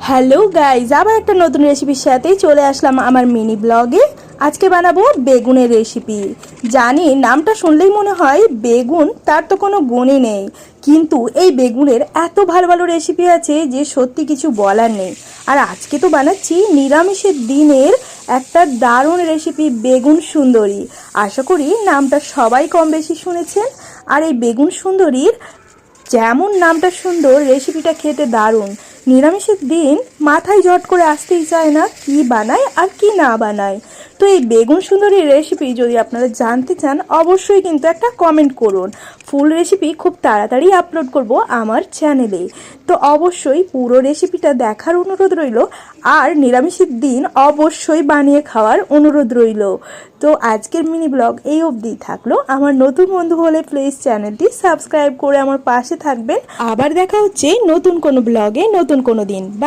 Hello guys, আবার একটা নতুন রেসিপির সাথেই চলে আসলাম আমার মিনি ব্লগে। আজকে বানাবো বেগুনের রেসিপি। জানি নামটা শুনলেই মনে হয় বেগুন, তার তো কোনো গুণই নেই, কিন্তু এই বেগুনের এত ভালো ভালো রেসিপি আছে যে সত্যি কিছু বলার নেই। আর আজকে তো বানাচ্ছি নিরামিষের দিনের একটা দারুণ রেসিপি, বেগুন সুন্দরী। আশা করি নামটা সবাই কম বেশি শুনেছেন। আর এই বেগুন সুন্দরীর যেমন নামটা সুন্দর, রেসিপিটা খেতে দারুণ। নিরামিষের দিন মাথায় ঝট করে আসতেই চায় না কি বানায় আর কি না বানায়। তো এই বেগুন সুন্দরীর রেসিপি যদি আপনারা জানতে চান, অবশ্যই কিন্তু একটা কমেন্ট করুন। ফুল রেসিপি খুব তাড়াতাড়ি আপলোড করব আমার চ্যানেলে, তো অবশ্যই পুরো রেসিপিটা দেখার অনুরোধ রইল। আর নিরামিষের দিন অবশ্যই বানিয়ে খাওয়ার অনুরোধ রইল। তো আজকের মিনি ব্লগ এই অবধি থাকলো। আমার নতুন বন্ধু হলে প্লিজ চ্যানেলটি সাবস্ক্রাইব করে আমার পাশে থাকবেন। আবার দেখা হচ্ছে নতুন কোনো ব্লগে নতুন কোনো দিন।